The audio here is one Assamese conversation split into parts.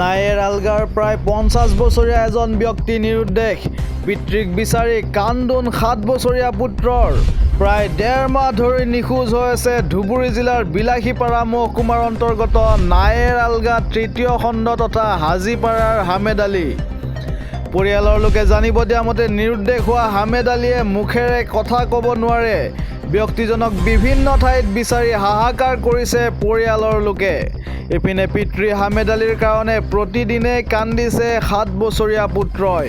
নায়েৰ আলগাৰ প্ৰায় 50 বছৰীয়া এজন ব্যক্তি নিৰুদ্দেশ। পিতৃক বিচাৰি কান্দোন 7 বছৰীয়া পুত্ৰৰ। প্ৰায় 1.5 মাহ ধৰি নিখোজ হৈ আছে ধুবুৰী জিলাৰ বিলাসীপাৰা মহকুমাৰ অন্তৰ্গত নায়েৰ আলগা তৃতীয় খণ্ড তথা হাজিপাৰাৰ হামেদ আলী। পৰিয়ালৰ লোকে জানিব দিয়া মতে নিৰুদ্দেশ হোৱা হামেদ আলীয়ে মুখেৰে কথা ক'ব নোৱাৰে। ব্যক্তিজনক বিভিন্ন ঠাইত বিচাৰি হাহাকাৰ কৰিছে পৰিয়ালৰ লোকে। ইপিনে পিতৃ হামেদ আলীৰ কাৰণে প্ৰতিদিনে কান্দিছে 7 বছৰীয়া পুত্ৰই।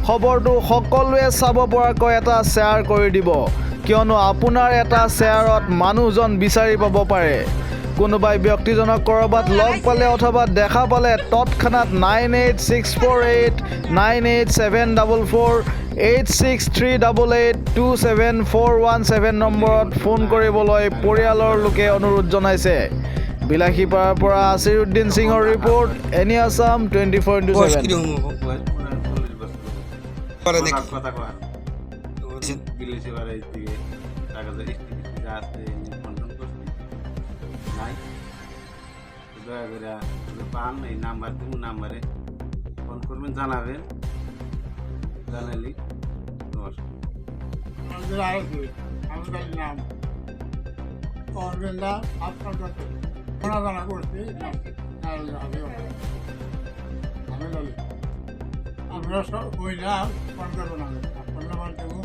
খবৰটো সকলোৱে চাব পৰাকৈ এটা শ্বেয়াৰ কৰি দিব, কিয়নো আপোনাৰ এটা শ্বেয়াৰত মানুহজন বিচাৰি পাব পাৰে। কোনোবাই ব্যক্তিজনক ক'ৰবাত লগ পালে অথবা দেখা পালে তৎক্ষণাত 9864898744 8638827417 নম্বৰত ফোন কৰিবলৈ পৰিয়ালৰ লোকে অনুৰোধ জনাইছে। বিলাসীপাৰাৰ পৰা আছিৰুদ্দিন সিঙৰ ৰিপৰ্ট, এনি আছাম 24x7। পান এই নাম্বার দিব, নাম্বারে ফোন করবেন, জানাবেন, জানালি আমরা সব ওই না ফোন করবো না, ফোন নাম্বার দেবো।